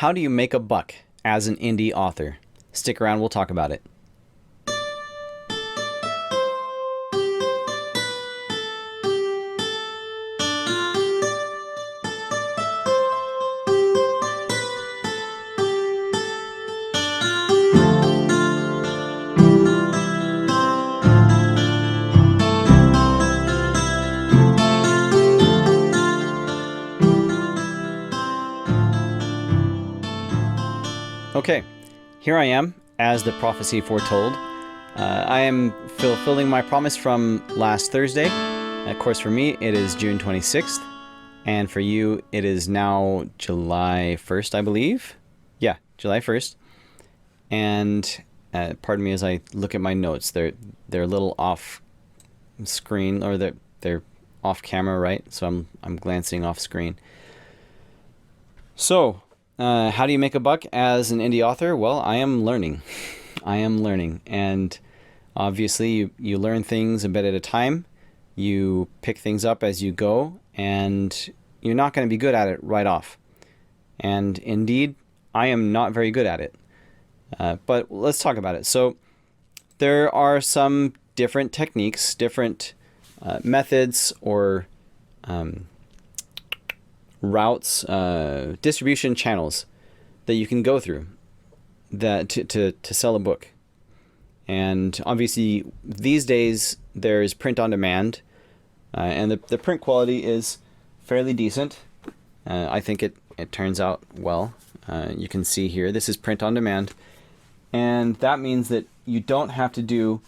How do you make a buck as an indie author? Stick around, we'll talk about it. Okay, here I am, as the prophecy foretold. I am fulfilling my promise from last Thursday. Of course, for me, it is June 26th. And for you, it is now July 1st, I believe. Yeah, July 1st. And pardon me as I look at my notes. They're a little off screen, or they're off camera, right? So I'm glancing off screen. So, how do you make a buck as an indie author? Well, I am learning. And obviously you learn things a bit at a time. You pick things up as you go, and you're not going to be good at it right off. And indeed, I am not very good at it. But let's talk about it. So there are some different techniques, different methods or routes, distribution channels that you can go through that to sell a book. And obviously these days there's print on demand, and the print quality is fairly decent. I think it turns out well. You can see here, this is print on demand, and that means that you don't have to do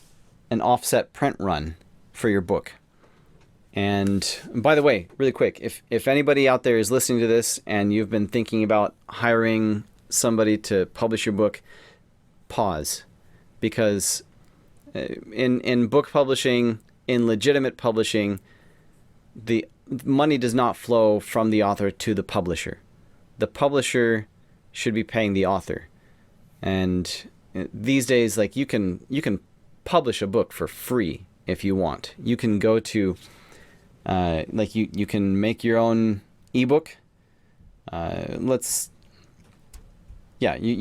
an offset print run for your book. And by the way, really quick, if anybody out there is listening to this and you've been thinking about hiring somebody to publish your book, pause. Because in book publishing, in legitimate publishing, the money does not flow from the author to the publisher. The publisher should be paying the author. And these days, like, you can publish a book for free if you want. You can go to you can make your own ebook. You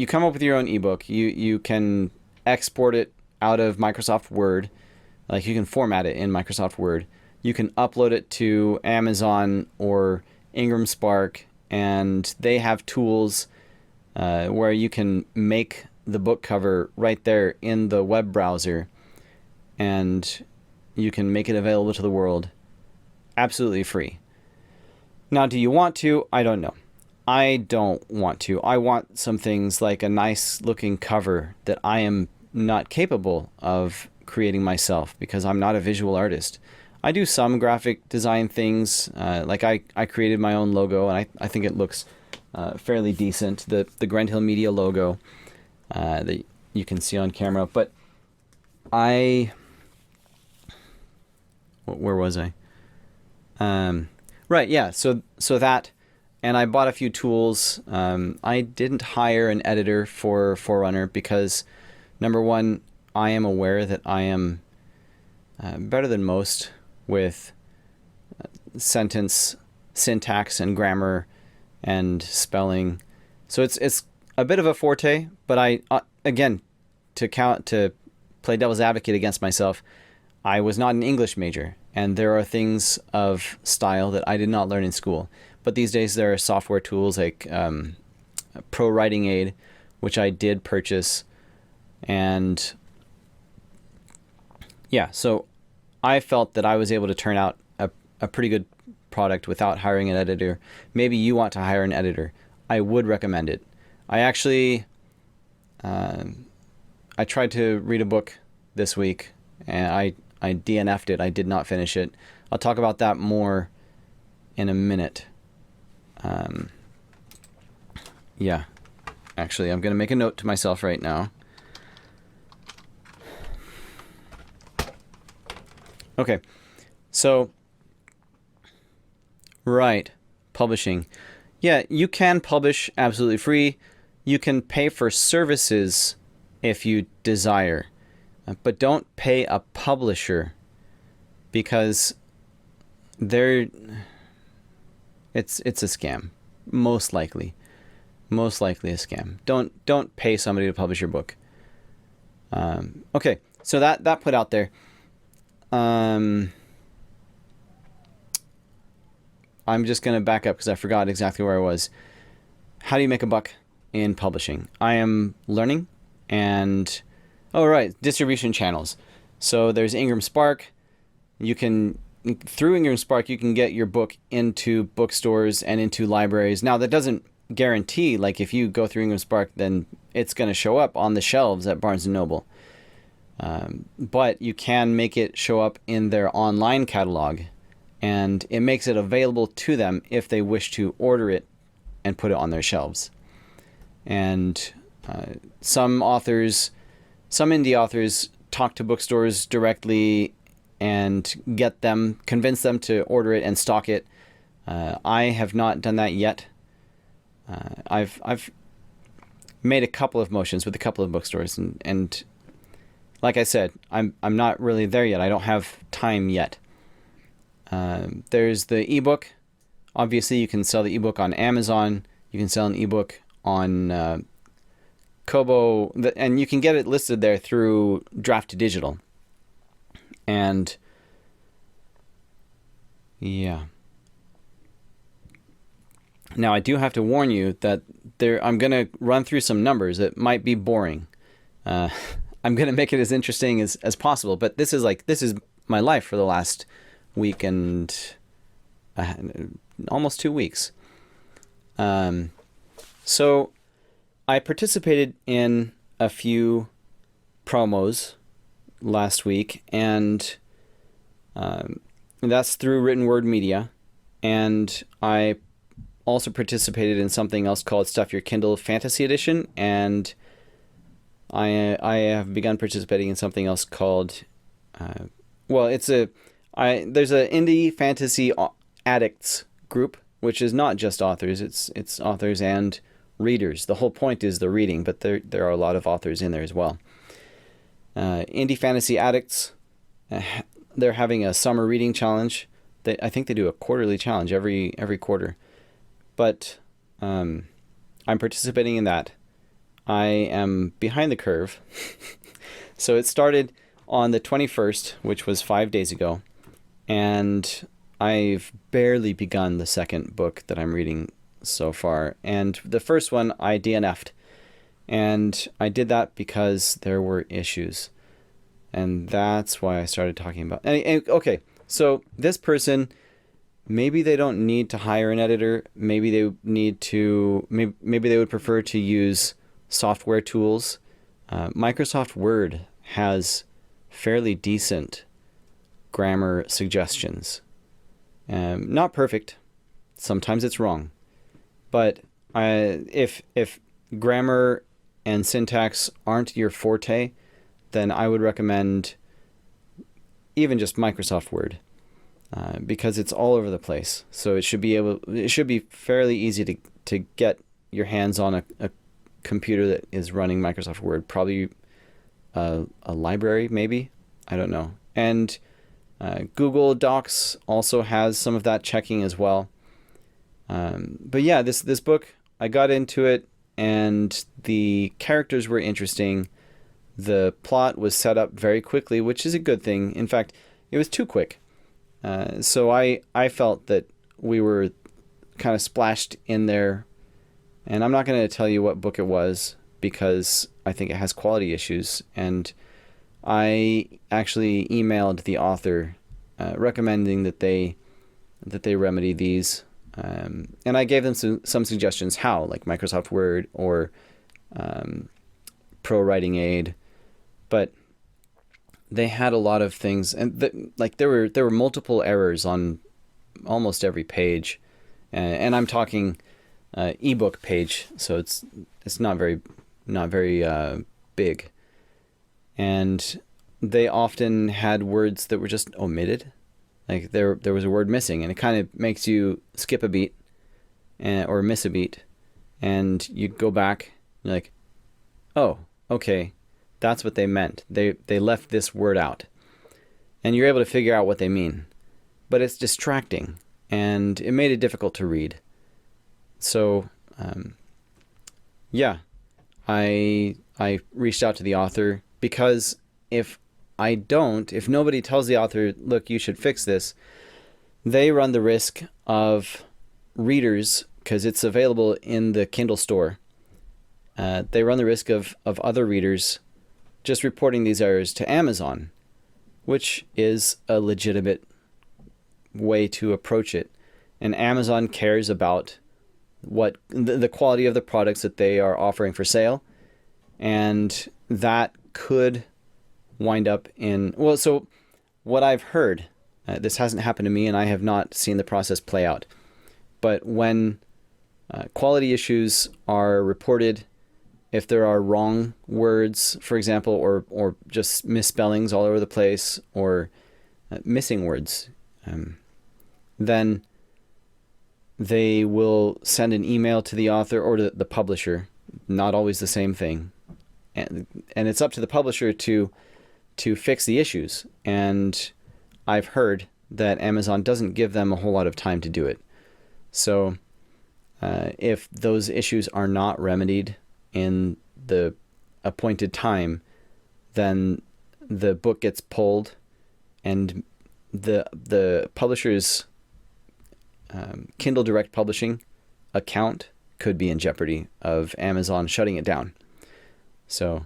come up with your own ebook. You can export it out of Microsoft Word. Like, you can format it in Microsoft Word. You can upload it to Amazon or Ingram Spark, and they have tools where you can make the book cover right there in the web browser, and you can make it available to the world absolutely free. Now, do you want to? I don't know. I don't want to. I want some things like a nice looking cover that I am not capable of creating myself because I'm not a visual artist. I do some graphic design things. Like I created my own logo, and I think it looks fairly decent. The Grendhill Media logo that you can see on camera. But where was I? Right, yeah, so that, and I bought a few tools. I didn't hire an editor for Forerunner because, number one, I am aware that I am better than most with sentence syntax and grammar and spelling. So it's a bit of a forte, but I again, to play devil's advocate against myself, I was not an English major. And there are things of style that I did not learn in school. But these days there are software tools like Pro Writing Aid, which I did purchase. And yeah, so I felt that I was able to turn out a pretty good product without hiring an editor. Maybe you want to hire an editor. I would recommend it. I actually, I tried to read a book this week, and I DNF'd it. I did not finish it. I'll talk about that more in a minute. Yeah. Actually, I'm going to make a note to myself right now. Okay. So, right. Publishing. Yeah, you can publish absolutely free. You can pay for services if you desire. But don't pay a publisher because it's a scam, most likely. Most likely a scam. Don't pay somebody to publish your book. Okay, so that put out there. I'm just going to back up because I forgot exactly where I was. How do you make a buck in publishing? I am learning, and distribution channels. So there's Ingram Spark. Through Ingram Spark, you can get your book into bookstores and into libraries. Now, that doesn't guarantee, like, if you go through Ingram Spark, then it's going to show up on the shelves at Barnes & Noble. But you can make it show up in their online catalog, and it makes it available to them if they wish to order it and put it on their shelves. And some indie authors talk to bookstores directly and convince them to order it and stock it. I have not done that yet. I've made a couple of motions with a couple of bookstores, and like I said, I'm not really there yet. I don't have time yet. There's the ebook. Obviously, you can sell the ebook on Amazon. You can sell an ebook on Kobo, and you can get it listed there through Draft to Digital. And yeah. Now, I do have to warn you that I'm going to run through some numbers. It might be boring. I'm going to make it as interesting as possible, but this is my life for the last week and almost 2 weeks. So I participated in a few promos last week, and that's through Written Word Media. And I also participated in something else called Stuff Your Kindle Fantasy Edition, and I have begun participating in something else called there's a indie fantasy addicts group, which is not just authors, it's authors and readers. The whole point is the reading, but there are a lot of authors in there as well. Indie fantasy addicts, they're having a summer reading challenge. I think they do a quarterly challenge every quarter. But I'm participating in that. I am behind the curve. So it started on the 21st, which was 5 days ago. And I've barely begun the second book that I'm reading so far. And the first one I DNF'd. And I did that because there were issues. And that's why I started talking about... Okay, so this person... Maybe they don't need to hire an editor. Maybe they need to. Maybe they would prefer to use software tools. Microsoft Word has fairly decent grammar suggestions. Not perfect. Sometimes it's wrong. But if grammar and syntax aren't your forte, then I would recommend even just Microsoft Word. Because it's all over the place. So it should be fairly easy to get your hands on a computer that is running Microsoft Word. Probably a library, maybe. I don't know. And Google Docs also has some of that checking as well. But yeah, this book, I got into it, and the characters were interesting. The plot was set up very quickly, which is a good thing. In fact, it was too quick. So I felt that we were kind of splashed in there, and I'm not going to tell you what book it was because I think it has quality issues, and I actually emailed the author recommending that they remedy these, and I gave them some suggestions how, like Microsoft Word or Pro Writing Aid, but they had a lot of things, and there were multiple errors on almost every page, and I'm talking ebook page, so it's not very big, and they often had words that were just omitted, like there was a word missing, and it kind of makes you skip a beat, or miss a beat, and you go back, you're like, oh, okay. That's what they meant. They left this word out. And you're able to figure out what they mean. But it's distracting, and it made it difficult to read. So yeah, I reached out to the author because if nobody tells the author, look, you should fix this, they run the risk of readers, because it's available in the Kindle store. They run the risk of other readers just reporting these errors to Amazon, which is a legitimate way to approach it. And Amazon cares about what the quality of the products that they are offering for sale. And that could wind up in, well, so what I've heard, this hasn't happened to me and I have not seen the process play out, but when quality issues are reported, if there are wrong words, for example, or just misspellings all over the place, or missing words, then they will send an email to the author or to the publisher. Not always the same thing. And it's up to the publisher to fix the issues. And I've heard that Amazon doesn't give them a whole lot of time to do it. So if those issues are not remedied in the appointed time, then the book gets pulled, and the publisher's Kindle Direct Publishing account could be in jeopardy of Amazon shutting it down. So,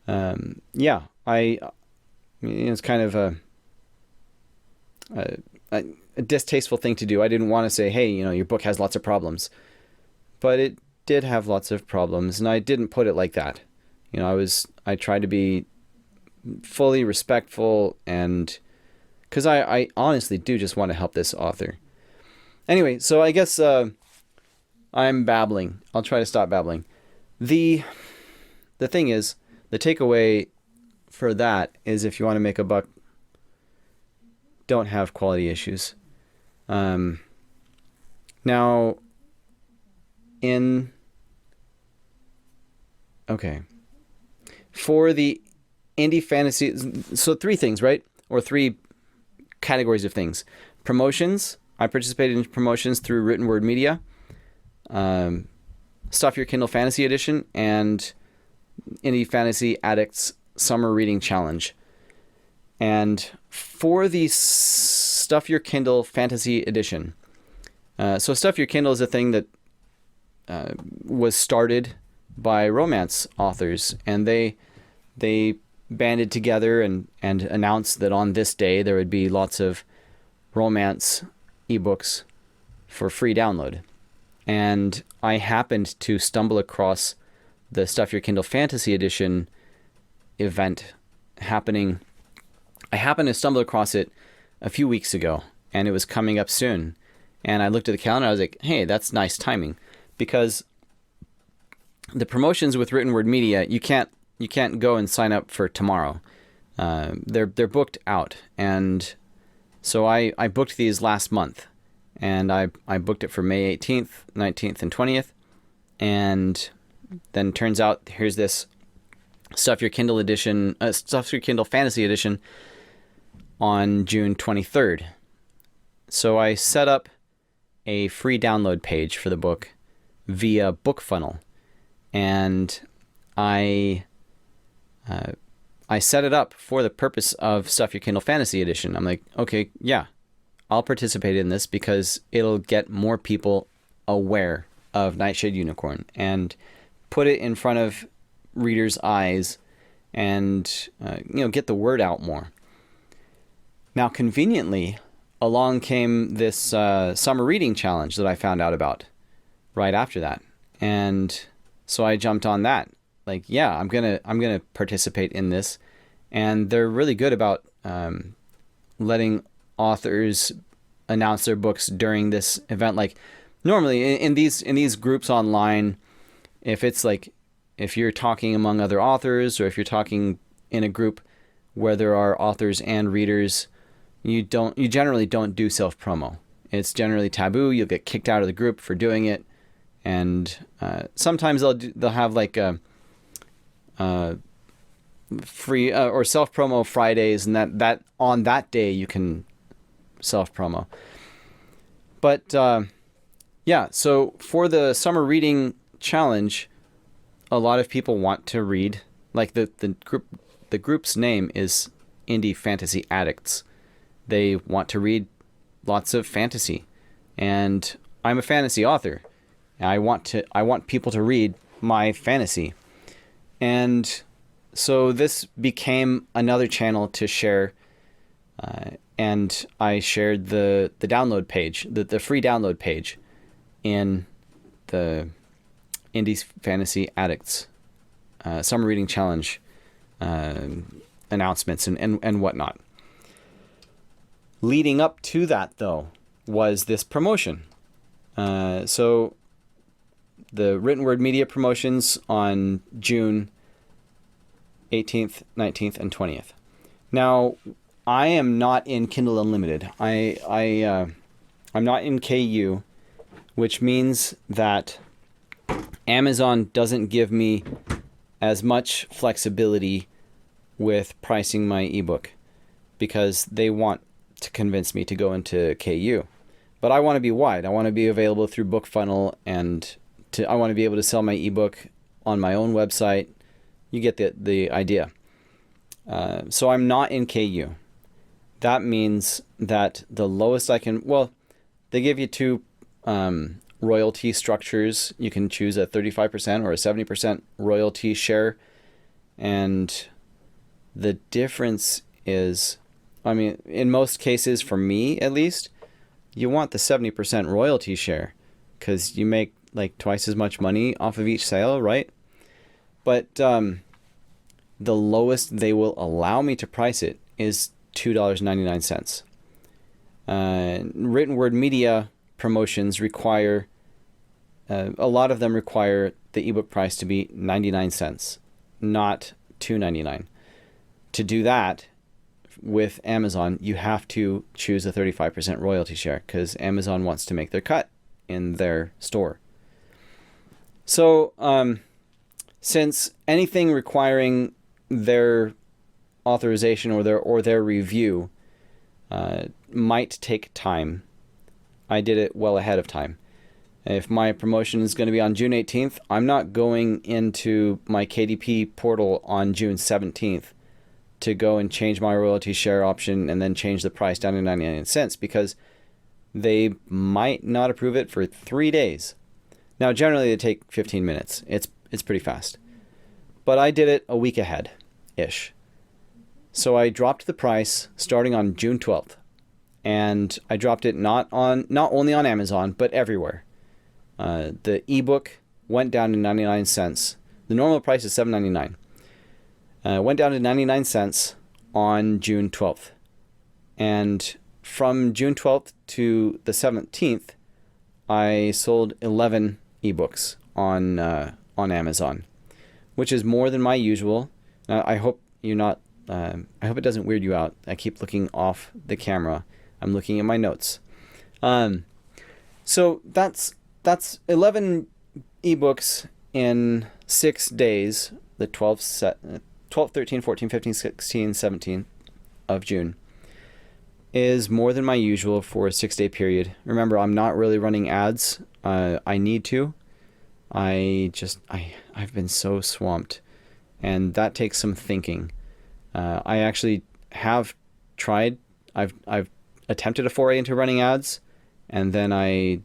yeah, it's kind of a distasteful thing to do. I didn't want to say, hey, your book has lots of problems, but it did have lots of problems, and I didn't put it like that. I tried to be fully respectful, and because I honestly do just want to help this author. Anyway, so I guess I'm babbling. I'll try to stop babbling. The thing is, the takeaway for that is, if you want to make a buck, don't have quality issues. Now, for the indie fantasy, so 3 things, right? Or 3 categories of things. Promotions. I participated in promotions through Written Word Media, Stuff Your Kindle Fantasy Edition, and Indie Fantasy Addicts Summer Reading Challenge. And for the Stuff Your Kindle Fantasy Edition, so Stuff Your Kindle is a thing that was started by romance authors, and they banded together and announced that on this day there would be lots of romance ebooks for free download. And I happened to stumble across the Stuff Your Kindle Fantasy Edition event happening. I happened to stumble across it a few weeks ago, and it was coming up soon. And I looked at the calendar, I was like, hey, that's nice timing. Because the promotions with Written Word Media, you can't go and sign up for tomorrow. They're booked out. And so I booked these last month, and I booked it for May 18th, 19th, and 20th. And then turns out here's this Stuff Your Kindle edition, Stuff Your Kindle Fantasy Edition on June 23rd. So I set up a free download page for the book via BookFunnel, and I set it up for the purpose of Stuff Your Kindle Fantasy Edition. I'm like, okay, yeah, I'll participate in this because it'll get more people aware of Nightshade Unicorn and put it in front of readers' eyes and get the word out more. Now, conveniently, along came this summer reading challenge that I found out about right after that, and so I jumped on that. Like, yeah, I'm gonna participate in this, and they're really good about letting authors announce their books during this event. Like, normally in these groups online, if you're talking among other authors, or if you're talking in a group where there are authors and readers, you generally don't do self-promo. It's generally taboo. You'll get kicked out of the group for doing it, and sometimes they'll have like a free or self-promo Fridays, and that on that day you can self-promo. But yeah, so for the summer reading challenge, a lot of people want to read, like the group's name is Indie Fantasy Addicts. They want to read lots of fantasy, and I'm a fantasy author. I want people to read my fantasy. And so this became another channel to share, and I shared the download page, the free download page in the Indie Fantasy Addicts Summer Reading Challenge announcements and whatnot. Leading up to that, though, was this promotion. So the Written Word Media promotions on June 18th, 19th, and 20th. Now, I am not in Kindle Unlimited. I'm not in KU, which means that Amazon doesn't give me as much flexibility with pricing my ebook because they want to convince me to go into KU. But I want to be wide. I want to be available through BookFunnel, and I want to be able to sell my ebook on my own website. You get the idea. So I'm not in KU. That means that the lowest I can, well, they give you two royalty structures. You can choose a 35% or a 70% royalty share. And the difference is, I mean, in most cases, for me at least, you want the 70% royalty share because you make like twice as much money off of each sale, right? But the lowest they will allow me to price it is $2.99. Written Word Media promotions require, a lot of them require the ebook price to be 99 cents, not $2.99. To do that with Amazon, you have to choose a 35% royalty share because Amazon wants to make their cut in their store. So, since anything requiring their authorization or their review might take time, I did it well ahead of time. If my promotion is going to be on June 18th, I'm not going into my KDP portal on June 17th to go and change my royalty share option and then change the price down to 99 cents because they might not approve it for 3 days. Now, generally they take 15 minutes. It's pretty fast. But I did it a week ahead-ish. So I dropped the price starting on June 12th. And I dropped it not only on Amazon, but everywhere. The ebook went down to 99 cents. The normal price is $7.99. Went down to 99 cents on June 12th. And from June 12th to the 17th, I sold 11 ebooks on Amazon, which is more than my usual. I hope you're not. I hope it doesn't weird you out. I keep looking off the camera. I'm looking at my notes. So that's 11 ebooks in 6 days. The 12, 13, 14, 15, 16, 17 of June is more than my usual for a 6-day period. Remember, I'm not really running ads. I need to. I've been so swamped, and that takes some thinking. I actually have tried. I've attempted a foray into running ads, and then I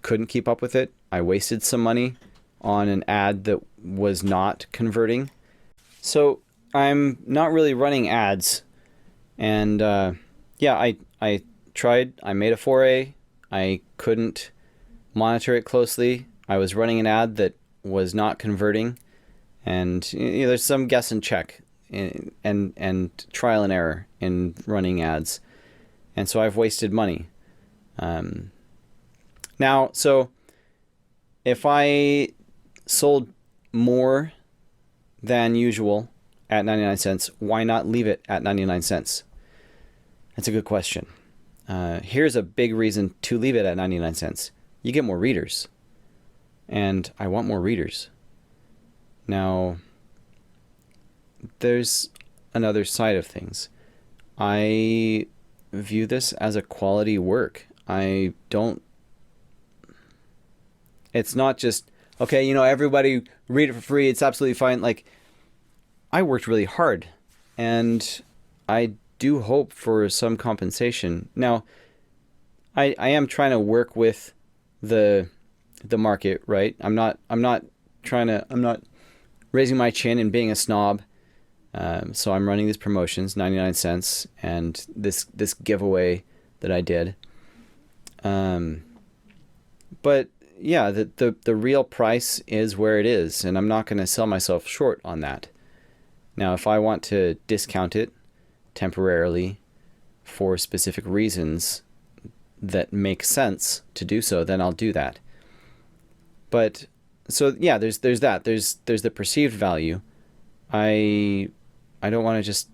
couldn't keep up with it. I wasted some money on an ad that was not converting. So I'm not really running ads, and I tried. I made a foray. I couldn't monitor it closely. I was running an ad that was not converting, and there's some guess and check and trial and error in running ads, and so I've wasted money. Now, so if I sold more than usual at 99 cents, why not leave it at 99 cents? That's a good question. Here's a big reason to leave it at 99 cents. You get more readers. And I want more readers. Now, there's another side of things. I view this as a quality work. It's not just, okay, everybody read it for free. It's absolutely fine. Like, I worked really hard, and I do hope for some compensation. Now, I am trying to work with the market, right? I'm not raising my chin and being a snob. So I'm running these promotions, 99 cents, and this giveaway that I did. But yeah, the real price is where it is, and I'm not going to sell myself short on that. Now, if I want to discount it temporarily for specific reasons that make sense to do so, then I'll do that. But so yeah, there's that. There's the perceived value. I don't want to just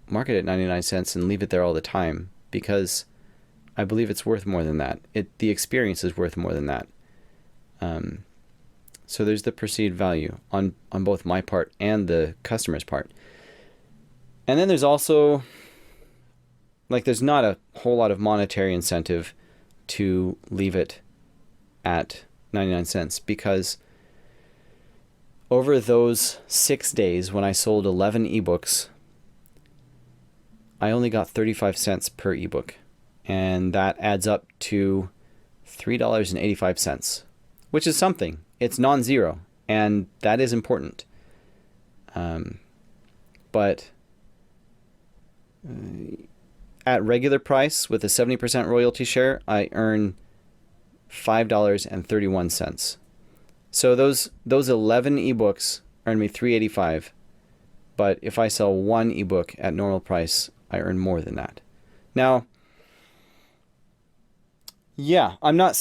market at 99 cents and leave it there all the time, because I believe it's worth more than that. The experience is worth more than that. So there's the perceived value on both my part and the customer's part. And then there's also, like, there's not a whole lot of monetary incentive to leave it at 99 cents, because over those 6 days when I sold 11 ebooks, I only got 35 cents per ebook. And that adds up to $3.85, which is something. It's non-zero, and that is important. But at regular price with a 70% royalty share, I earn $5.31. So those 11 ebooks earn me $3.85, but if I sell one ebook at normal price, I earn more than that. Now, yeah, I'm not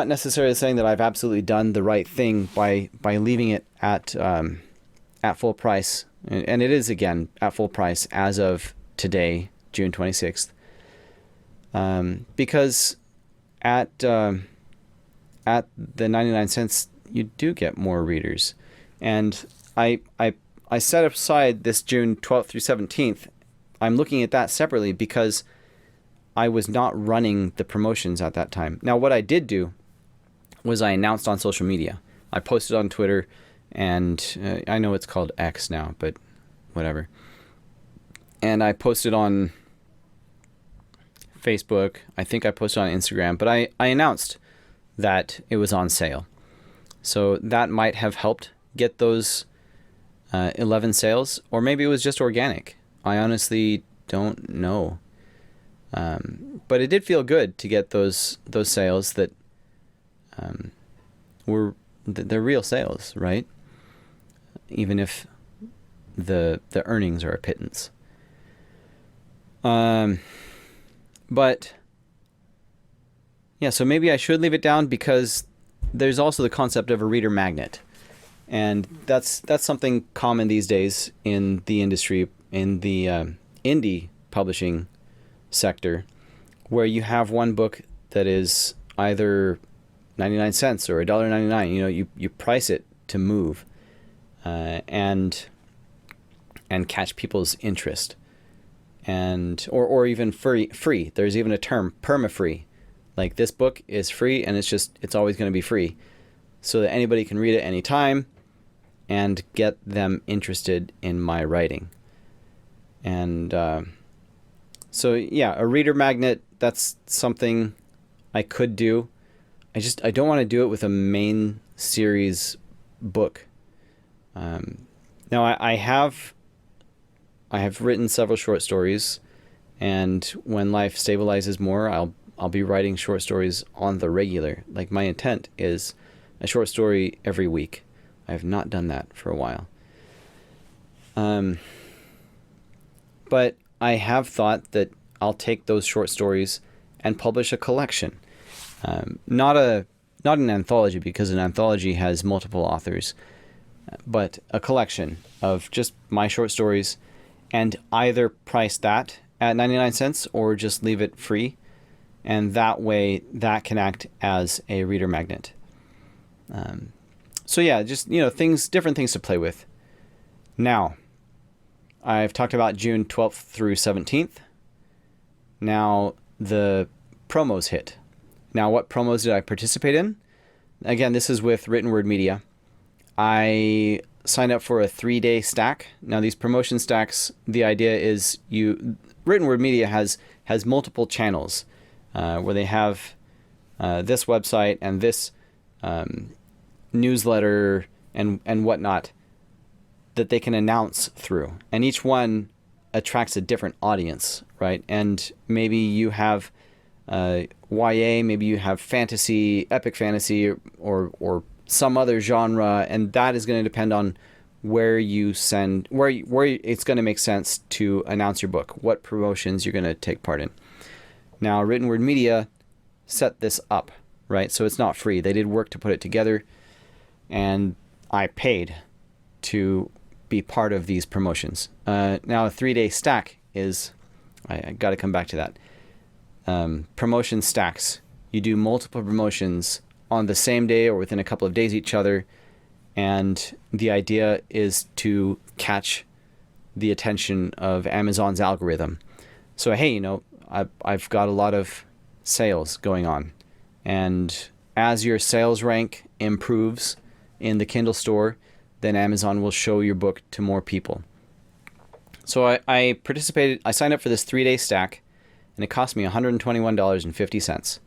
necessarily saying that I've absolutely done the right thing by leaving it at full price, and it is again at full price as of today, June 26th, because at the 99 cents you do get more readers, and I set aside this June 12th through 17th. I'm looking at that separately because I was not running the promotions at that time. Now, what I did do was I announced on social media. I posted on Twitter, and I know it's called X now, but whatever. And I posted on Facebook. I think I posted on Instagram, but I announced that it was on sale. So that might have helped get those 11 sales, or maybe it was just organic. I honestly don't know. But it did feel good to get those sales that they're real sales, right? Even if the earnings are a pittance. But yeah, so maybe I should leave it down, because there's also the concept of a reader magnet, and that's something common these days in the industry, in the indie publishing sector, where you have one book that is either 99 cents or $1.99. You know, you price it to move and catch people's interest, and or even free. There's even a term, perma-free. Like, this book is free, and it's always going to be free, so that anybody can read it anytime and get them interested in my writing. And so yeah, a reader magnet, that's something I could do. I don't want to do it with a main series book. Now I have written several short stories, and when life stabilizes more, I'll be writing short stories on the regular. Like, my intent is a short story every week. I have not done that for a while. But I have thought that I'll take those short stories and publish a collection. Not an anthology, because an anthology has multiple authors, but a collection of just my short stories, and either price that at 99 cents or just leave it free. And that way that can act as a reader magnet. So yeah, just, different things to play with. Now, I've talked about June 12th through 17th. Now the promos hit. Now, what promos did I participate in? Again, this is with Written Word Media. I signed up for a 3-day stack. Now these promotion stacks, the idea is Written Word Media has multiple channels where they have this website and this newsletter and whatnot that they can announce through. And each one attracts a different audience, right? And maybe you have YA, maybe you have fantasy, epic fantasy, or some other genre, and that is going to depend on where it's going to make sense to announce your book, what promotions you're going to take part in. Now, Written Word Media set this up, right? So it's not free. They did work to put it together, and I paid to be part of these promotions. Now, a 3-day stack is, I got to come back to that. Promotion stacks. You do multiple promotions on the same day or within a couple of days each other, and the idea is to catch the attention of Amazon's algorithm. So, hey, I've got a lot of sales going on, and as your sales rank improves in the Kindle store, then Amazon will show your book to more people. So I signed up for this 3-day stack, and it cost me $121.50.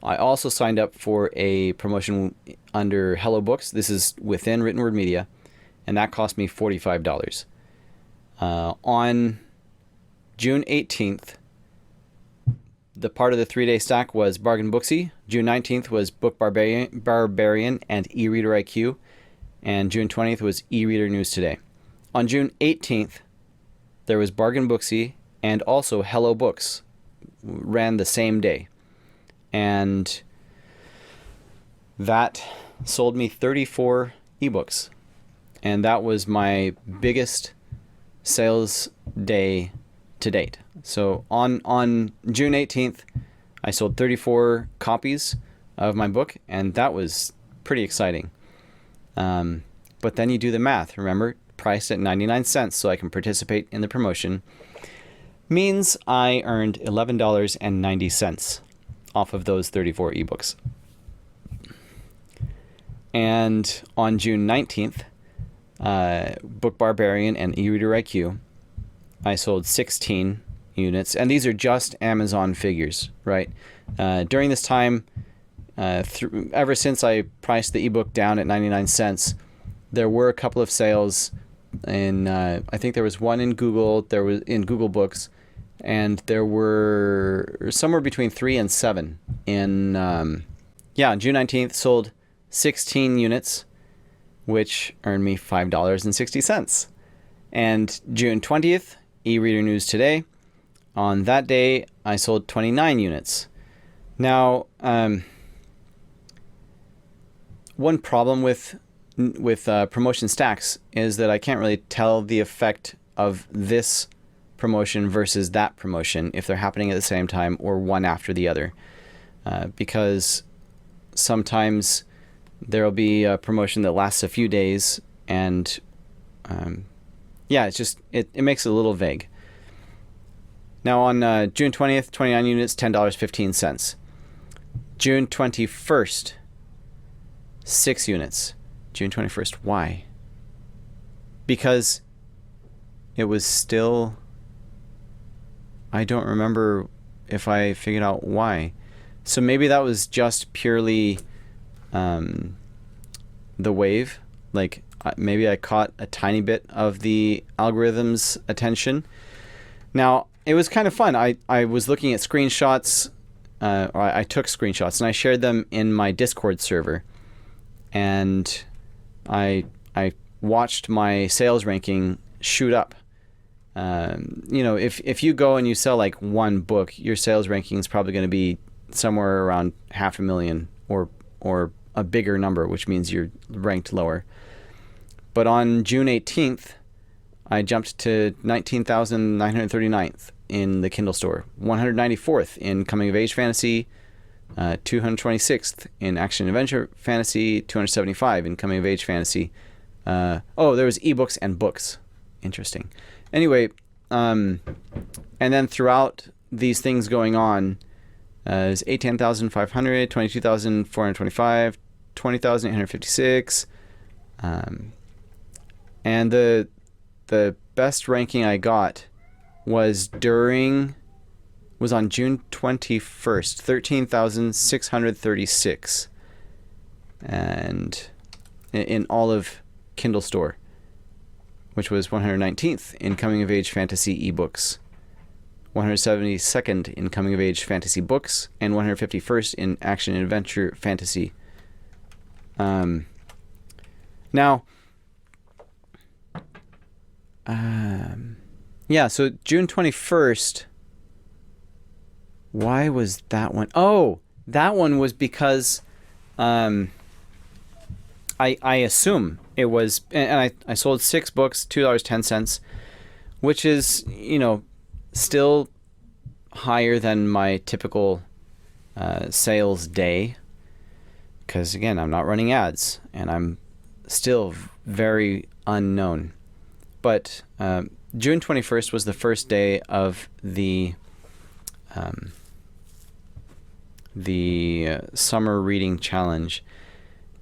I also signed up for a promotion under Hello Books. This is within Written Word Media, and that cost me $45. On June 18th, the part of the 3-day stack was Bargain Booksy. June 19th was Book Barbarian and E-Reader IQ. And June 20th was E-Reader News Today. On June 18th, there was Bargain Booksy and also Hello Books ran the same day. And that sold me 34 ebooks. And that was my biggest sales day to date. So on June 18th, I sold 34 copies of my book, and that was pretty exciting. But then you do the math, remember, priced at 99 cents so I can participate in the promotion, means I earned $11.90 off of those 34 ebooks. And on June 19th, Book Barbarian and E-Reader IQ, I sold 16 units, and these are just Amazon figures, right? During this time, ever since I priced the ebook down at 99 cents, there were a couple of sales in, I think there was one in Google, there was in Google Books, and there were somewhere between 3 and 7 in, on June 19th, sold 16 units, which earned me $5.60. And June 20th, E-Reader News Today, on that day, I sold 29 units. Now, one problem with promotion stacks is that I can't really tell the effect of this promotion versus that promotion if they're happening at the same time or one after the other, because sometimes there'll be a promotion that lasts a few days, and it's just it makes it a little vague. Now on June 20th, 29 units, $10.15. June 21st, 6 units. June 21st, why? Because it was still, I don't remember if I figured out why. So maybe that was just purely the wave. Like maybe I caught a tiny bit of the algorithm's attention. Now, it was kind of fun. I was looking at screenshots, or I took screenshots, and I shared them in my Discord server. And I watched my sales ranking shoot up. If you go and you sell like one book, your sales ranking is probably going to be somewhere around 500,000 or a bigger number, which means you're ranked lower. But on June 18th, I jumped to 19,939th in the Kindle store, 194th in Coming of Age Fantasy, 226th in Action Adventure Fantasy, 275 in Coming of Age Fantasy. There was ebooks and books. Interesting. Anyway, and then throughout these things going on, is 18,500, 22,425, 20,856, And the best ranking I got was on June 21st, 13,636, and in all of Kindle Store, which was 119th in coming of age fantasy ebooks, 172nd in coming of age fantasy books, and 151st in action and adventure fantasy. Now, so June 21st, why was that one? Oh, that one was because I assume it was, and I sold 6 books, $2.10, which is, still higher than my typical sales day, because again, I'm not running ads and I'm still very unknown. But June 21st was the first day of the summer reading challenge,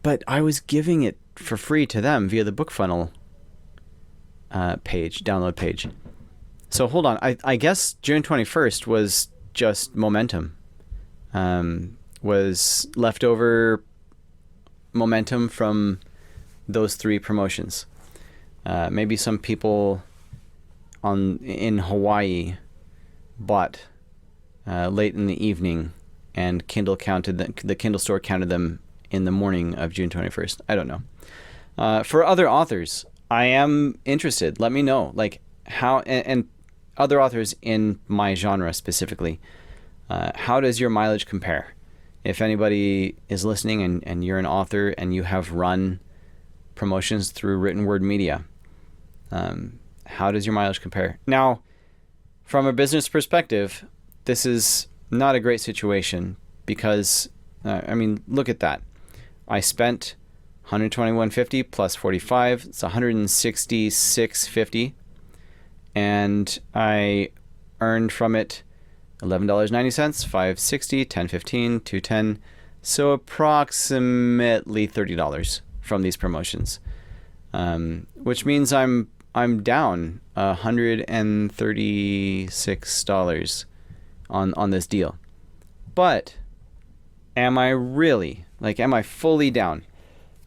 but I was giving it for free to them via the BookFunnel download page. So hold on, I guess June 21st was just momentum, was leftover momentum from those 3 promotions. Maybe some people in Hawaii bought late in the evening, and Kindle counted the Kindle Store counted them in the morning of June 21st. I don't know. For other authors, I am interested. Let me know, like, how, and other authors in my genre specifically, how does your mileage compare? If anybody is listening and you're an author and you have run promotions through written word media, how does your mileage compare? Now, from a business perspective, this is not a great situation because, look at that. I spent $121.50 plus 45, it's $166.50, and I earned from it $11.90, $5.60, $10.15, $2.10, so approximately $30 from these promotions, which means I'm down $136 on this deal. But am I really, am I fully down?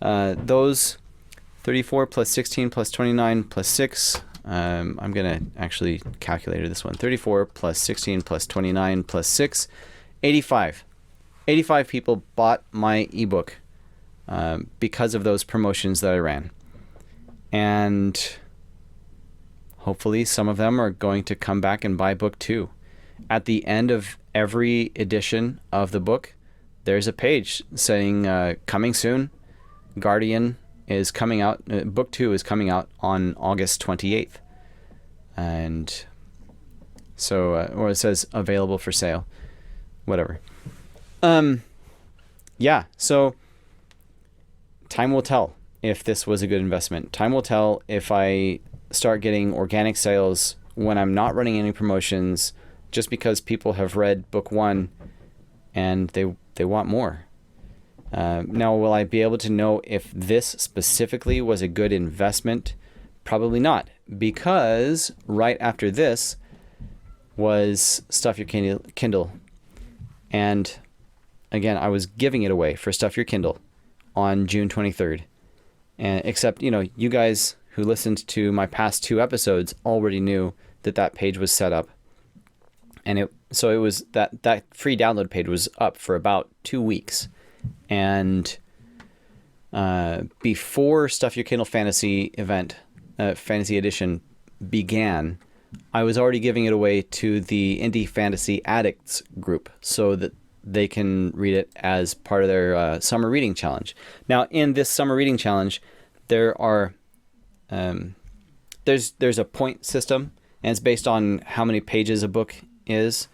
Those 34 plus 16 plus 29 plus 6, I'm going to actually calculate this one. 34 plus 16 plus 29 plus 6, 85. 85 people bought my ebook because of those promotions that I ran. And hopefully some of them are going to come back and buy book 2. At the end of every edition of the book, there's a page saying coming soon. Guardian is coming out. Book 2 is coming out on August 28th. And so, or it says available for sale. Whatever. So time will tell if this was a good investment. Time will tell if I start getting organic sales when I'm not running any promotions, just because people have read book 1 and they want more. Now, will I be able to know if this specifically was a good investment? Probably not, because right after this was Stuff Your Kindle. And again, I was giving it away for Stuff Your Kindle on June 23rd. And except, you guys who listened to my past 2 episodes already knew that page was set up. And it was that free download page was up for about 2 weeks. And before Stuff Your Kindle Fantasy Edition began, I was already giving it away to the Indie Fantasy Addicts group so that they can read it as part of their summer reading challenge. Now, in this summer reading challenge, there are there's a point system, and it's based on how many pages a book is,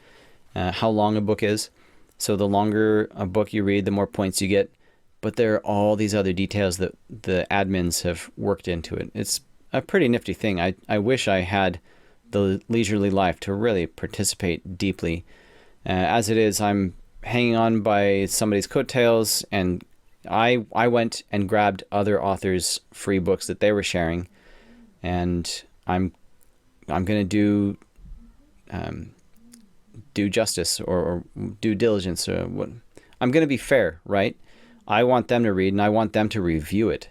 how long a book is. So the longer a book you read, the more points you get. But there are all these other details that the admins have worked into it. It's a pretty nifty thing. I wish I had the leisurely life to really participate deeply. As it is, I'm hanging on by somebody's coattails and I went and grabbed other authors' free books that they were sharing, and I'm gonna do justice or due diligence, or what. I'm gonna be fair, right? I want them to read, and I want them to review it.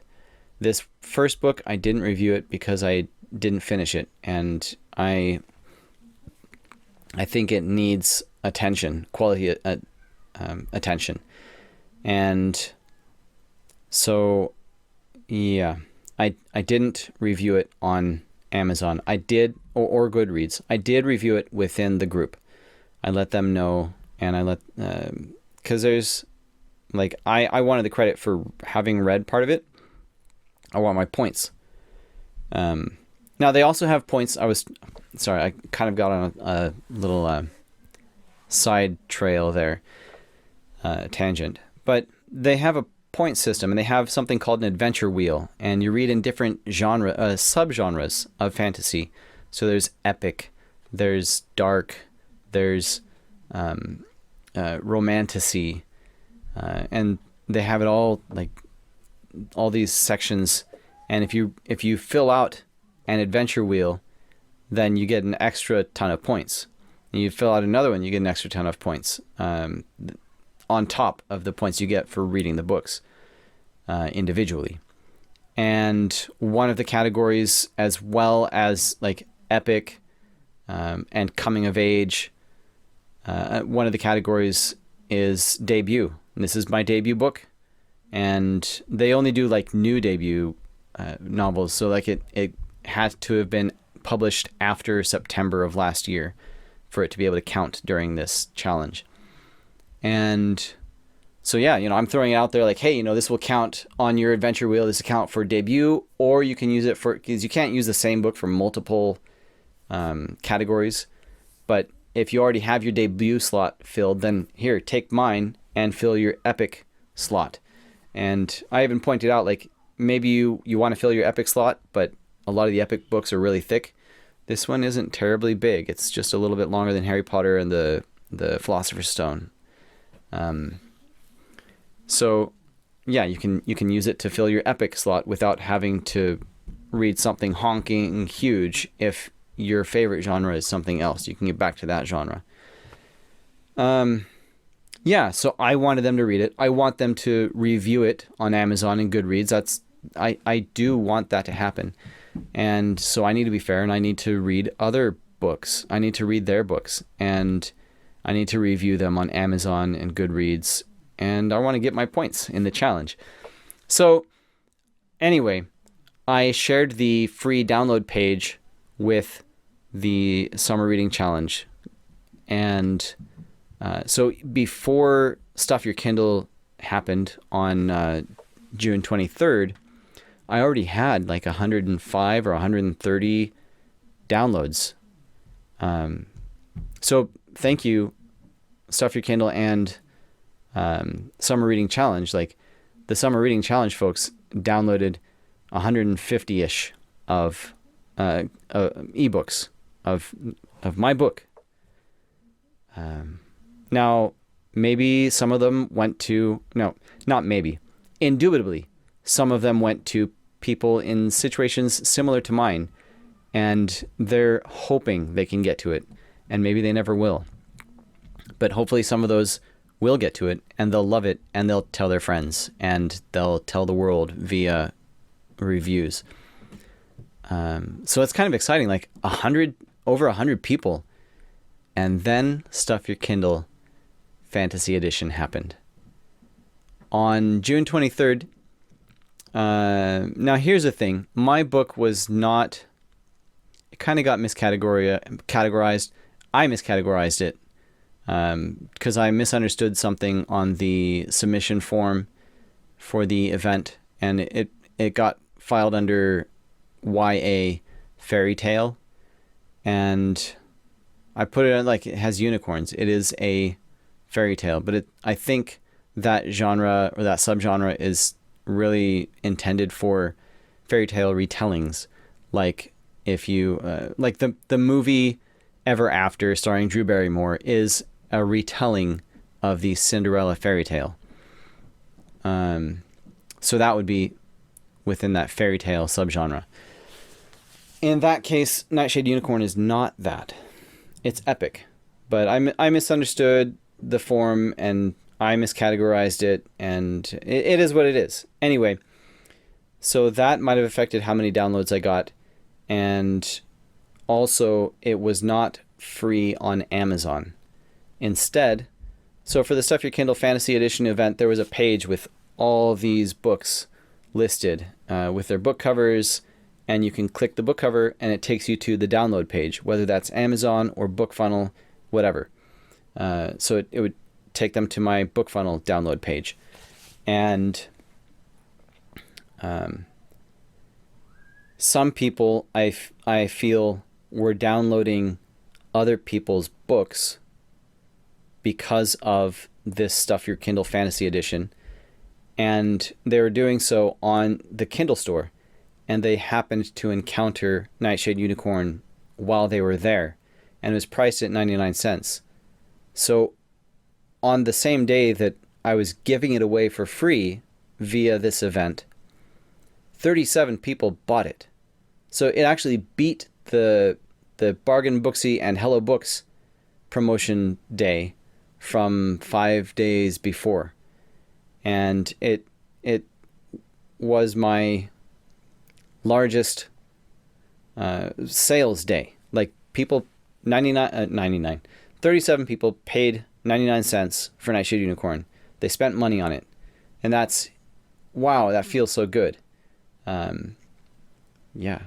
This first book, I didn't review it because I didn't finish it, and I think it needs attention, quality attention. And so, yeah, I didn't review it on Amazon. I did, or Goodreads. I did review it within the group. I let them know, and I let, because there's, like, I wanted the credit for having read part of it. I want my points. Now, they also have points. Sorry, I kind of got on a little side trail there, tangent. But they have a point system, and they have something called an adventure wheel, and you read in different subgenres of fantasy. So there's epic, there's dark, there's romantasy, and they have it all, like, all these sections. And if you fill out an adventure wheel, then you get an extra ton of points. And you fill out another one, you get an extra ton of points, on top of the points you get for reading the books individually. And one of the categories, as well as like epic and coming of age, one of the categories is debut. And this is my debut book, and they only do like new debut novels. So like it had to have been published after September of last year for it to be able to count during this challenge. And so, yeah, I'm throwing it out there like, hey, this will count on your adventure wheel. This will count for debut, or you can use it for, because you can't use the same book for multiple categories. But if you already have your debut slot filled, then here, take mine and fill your epic slot. And I even pointed out, like, maybe you want to fill your epic slot, but a lot of the epic books are really thick. This one isn't terribly big. It's just a little bit longer than Harry Potter and the Philosopher's Stone. So yeah, you can use it to fill your epic slot without having to read something honking huge. If your favorite genre is something else, you can get back to that genre. Yeah, so I wanted them to read it. I want them to review it on Amazon and Goodreads. I do want that to happen. And so I need to be fair, and I need to read other books. I need to read their books, and I need to review them on Amazon and Goodreads, and I want to get my points in the challenge. So anyway, I shared the free download page with the summer reading challenge. And so before Stuff Your Kindle happened on June 23rd, I already had like 105 or 130 downloads. So thank you, Stuff Your Kindle and Summer Reading Challenge. Like, the Summer Reading Challenge folks downloaded 150-ish of ebooks of my book. Now, maybe some of them went to, no, not maybe, indubitably, some of them went to people in situations similar to mine, and they're hoping they can get to it, and maybe they never will. But hopefully some of those will get to it, and they'll love it, and they'll tell their friends, and they'll tell the world via reviews. So it's kind of exciting, like over 100 people. And then Stuff Your Kindle Fantasy Edition happened. On June 23rd, now here's the thing. My book was not, it kind of got categorized. I miscategorized it because I misunderstood something on the submission form for the event, and it got filed under YA fairy tale, and I put it like it has unicorns. It is a fairy tale, but I think that genre or that subgenre is really intended for fairy tale retellings. Like if you like the movie Ever After starring Drew Barrymore is a retelling of the Cinderella fairy tale. So that would be within that fairy tale subgenre. In that case, Nightshade Unicorn is not that. It's epic. But I misunderstood the form, and I miscategorized it, and it is what it is. Anyway, so that might have affected how many downloads I got. And also, it was not free on Amazon. Instead, so for the Stuff Your Kindle Fantasy Edition event, there was a page with all these books listed with their book covers, and you can click the book cover and it takes you to the download page, whether that's Amazon or BookFunnel, whatever. So it would take them to my BookFunnel download page. And some people I feel were downloading other people's books because of this Stuff Your Kindle Fantasy Edition, and they were doing so on the Kindle store, and they happened to encounter Nightshade Unicorn while they were there, and it was priced at 99 cents. So on the same day that I was giving it away for free via this event, 37 people bought it. So it actually beat the Bargain Booksy and Hello Books promotion day from 5 days before. And it was my largest sales day. Like, people, 37 people paid 99 cents for Nightshade Unicorn. They spent money on it. And that's, wow, that feels so good. Yeah.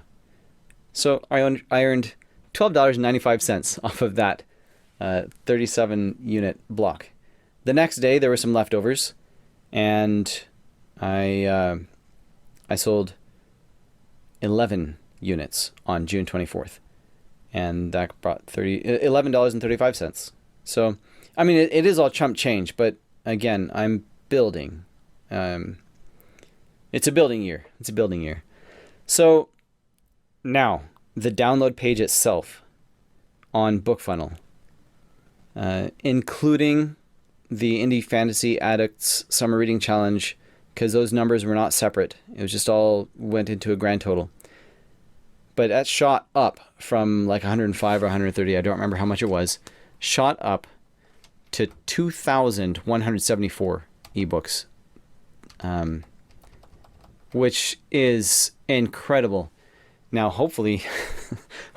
So I earned $12.95 off of that 37 unit block. The next day there were some leftovers, and I sold 11 units on June 24th, and that brought $11.35. So, I mean, it is all chump change, but again, I'm building. It's a building year. So now, the download page itself on BookFunnel, including the Indie Fantasy Addicts Summer Reading Challenge, because those numbers were not separate. It was just all went into a grand total. But that shot up from like 105 or 130, I don't remember how much it was, shot up to 2,174 ebooks, which is incredible. Now, hopefully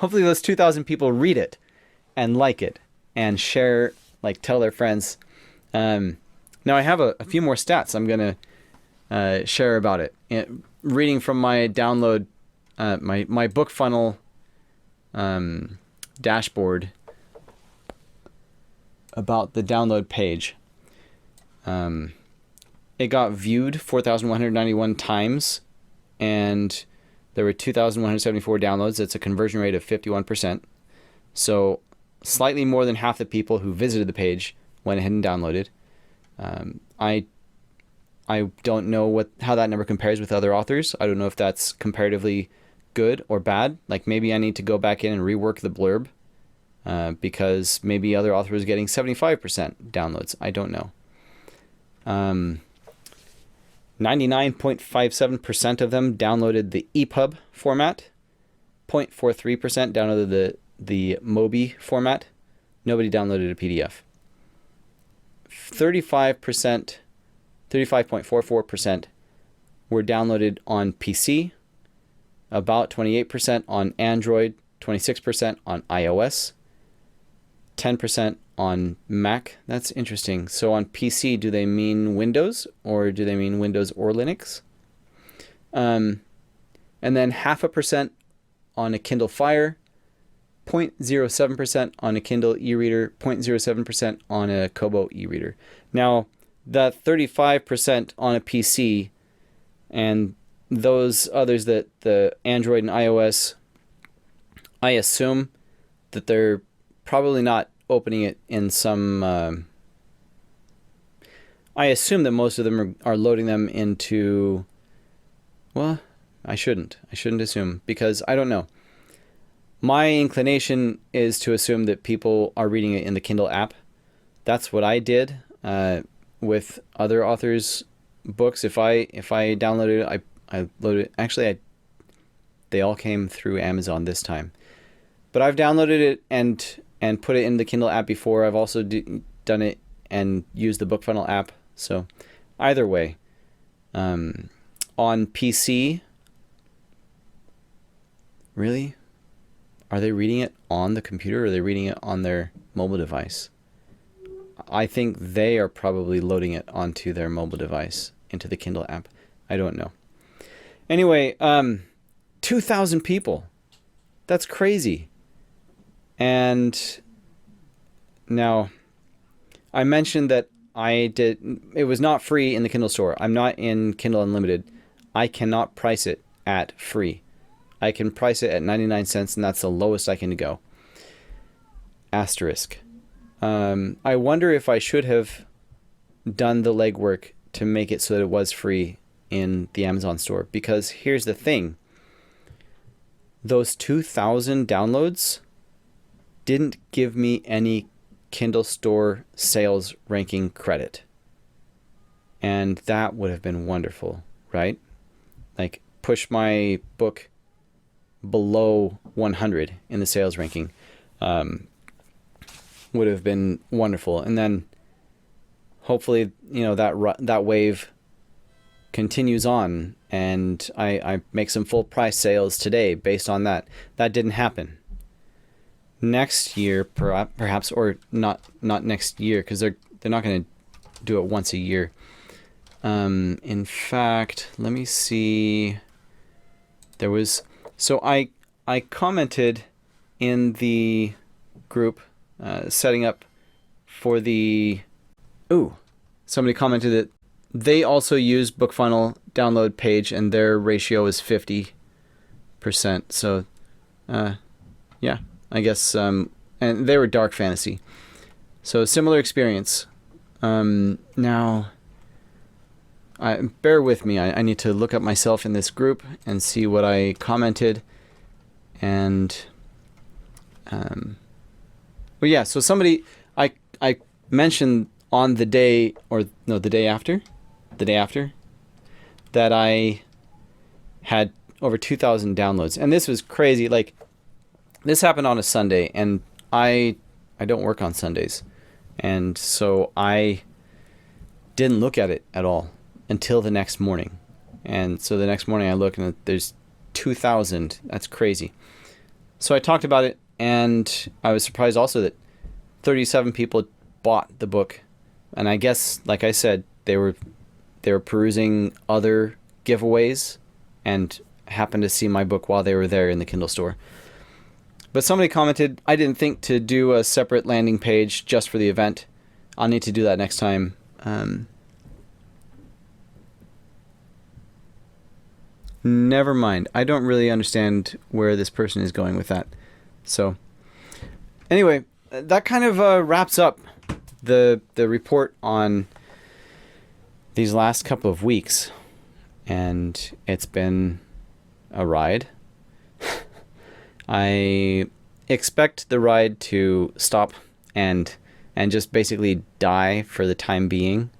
those 2,000 people read it and like it and share, like, tell their friends. Now, I have a few more stats I'm going to share about it. Reading from my download, my BookFunnel dashboard about the download page. It got viewed 4,191 times, and there were 2,174 downloads. That's a conversion rate of 51%. So slightly more than half the people who visited the page went ahead and downloaded. I don't know how that number compares with other authors. I don't know if that's comparatively good or bad. Like, maybe I need to go back in and rework the blurb because maybe other authors are getting 75% downloads. I don't know. 99.57% of them downloaded the EPUB format. 0.43% downloaded the Mobi format. Nobody downloaded a PDF. 35.44% were downloaded on PC. About 28% on Android. 26% on iOS. 10% on Mac. That's interesting. So on PC, do they mean Windows, or do they mean Windows or Linux? And then 0.5% on a Kindle Fire, 0.07% on a Kindle e-reader, 0.07% on a Kobo e-reader. Now, that 35% on a PC and those others, that the Android and iOS, I assume that they're probably not opening it in some... I assume that most of them are loading them into... Well, I shouldn't assume, because I don't know. My inclination is to assume that people are reading it in the Kindle app. That's what I did with other authors' books, if I downloaded it, I loaded it. Actually, they all came through Amazon this time. But I've downloaded it and put it in the Kindle app before. I've also done it and used the BookFunnel app. So either way, on PC, really? Are they reading it on the computer or are they reading it on their mobile device? I think they are probably loading it onto their mobile device, into the Kindle app. I don't know. Anyway, 2,000 people. That's crazy. And now, I mentioned that it was not free in the Kindle store. I'm not in Kindle Unlimited. I cannot price it at free. I can price it at 99 cents, and that's the lowest I can go. Asterisk. I wonder if I should have done the legwork to make it so that it was free in the Amazon store. Because here's the thing. Those 2,000 downloads didn't give me any Kindle store sales ranking credit. And that would have been wonderful, right? Like, push my book below 100 in the sales ranking. Would have been wonderful. And then hopefully, that wave continues on and I make some full price sales today based on that. That didn't happen. Next year, perhaps, or not next year, because they're not going to do it once a year. In fact, let me see. So I commented in the group setting up for somebody commented that they also use BookFunnel download page and their ratio is 50%. So, yeah, I guess, and they were dark fantasy. So similar experience. Now, bear with me. I need to look up myself in this group and see what I commented. And, well, yeah, so somebody, I mentioned on the day after, that I had over 2,000 downloads. And this was crazy. Like, this happened on a Sunday, and I don't work on Sundays. And so I didn't look at it at all until the next morning. And so the next morning I look and there's 2,000. That's crazy. So I talked about it, and I was surprised also that 37 people bought the book. And I guess, like I said, they were perusing other giveaways and happened to see my book while they were there in the Kindle store. But somebody commented, I didn't think to do a separate landing page just for the event. I'll need to do that next time. Never mind. I don't really understand where this person is going with that. So, anyway, that kind of wraps up the report on these last couple of weeks. And it's been a ride. I expect the ride to stop and just basically die for the time being,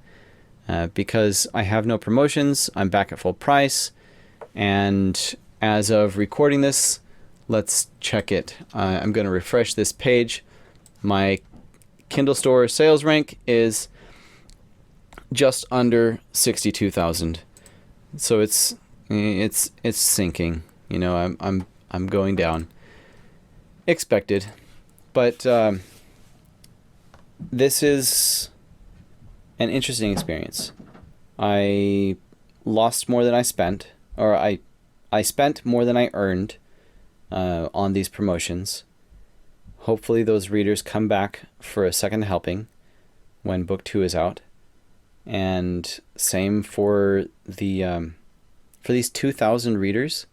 because I have no promotions. I'm back at full price. And as of recording this, let's check it. I'm going to refresh this page. My Kindle store sales rank is just under 62,000. So it's sinking. I'm going down. Expected. But this is an interesting experience. I lost more than I spent, or I spent more than I earned on these promotions. Hopefully those readers come back for a second helping when book 2 is out. And same for for these 2,000 readers.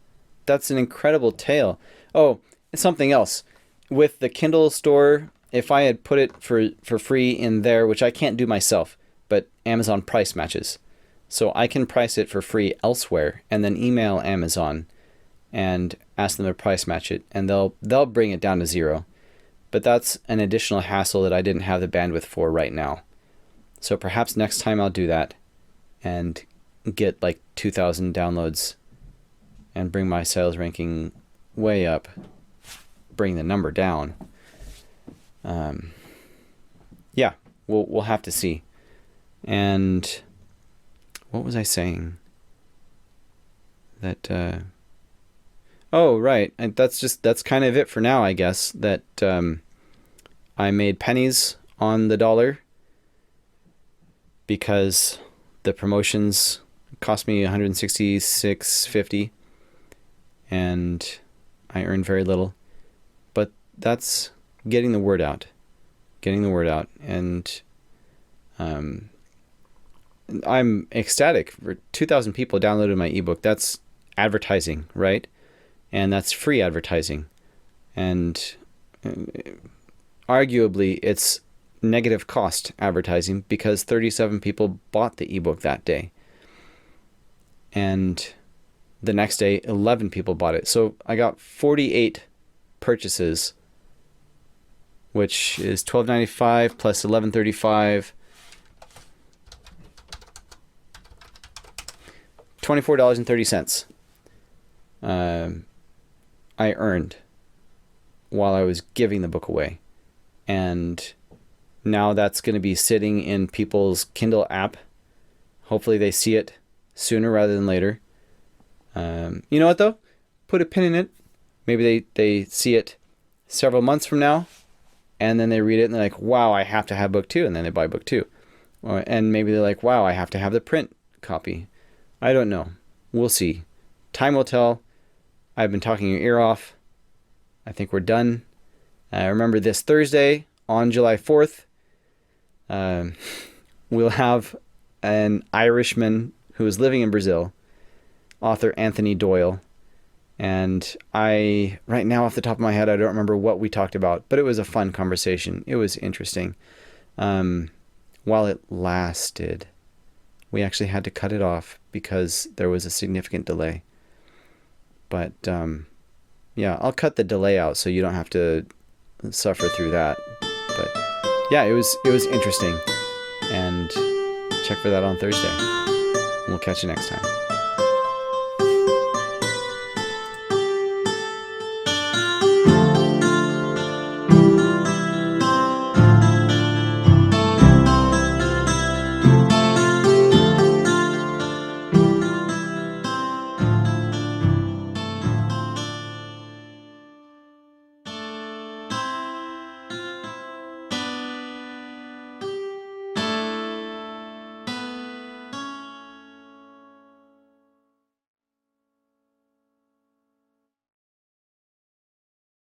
That's an incredible tale. Oh, and something else. With the Kindle store, if I had put it for free in there, which I can't do myself, but Amazon price matches. So I can price it for free elsewhere and then email Amazon and ask them to price match it, and they'll bring it down to zero. But that's an additional hassle that I didn't have the bandwidth for right now. So perhaps next time I'll do that and get like 2,000 downloads and bring my sales ranking way up, bring the number down. Yeah, we'll have to see. And what was I saying? That oh, right. And that's kind of it for now, I guess. That I made pennies on the dollar because the promotions cost me $166.50 and I earned very little. But that's getting the word out. And I'm ecstatic. For 2,000 people downloaded my ebook. That's advertising, right? And that's free advertising. And arguably, it's negative cost advertising because 37 people bought the ebook that day. And the next day, 11 people bought it. So I got 48 purchases, which is $12.95 plus $11.35. $24.30 I earned while I was giving the book away. And now that's going to be sitting in people's Kindle app. Hopefully they see it sooner rather than later. You know what, though? Put a pin in it. Maybe they see it several months from now, and then they read it, and they're like, wow, I have to have book 2, and then they buy book 2. And maybe they're like, wow, I have to have the print copy. I don't know. We'll see. Time will tell. I've been talking your ear off. I think we're done. Remember this Thursday on July 4th, we'll have an Irishman who is living in Brazil, author Anthony Doyle. And right now off the top of my head, I don't remember what we talked about, but it was a fun conversation. It was interesting. While it lasted, we actually had to cut it off because there was a significant delay. But yeah, I'll cut the delay out so you don't have to suffer through that. But yeah, it was interesting. And check for that on Thursday. We'll catch you next time.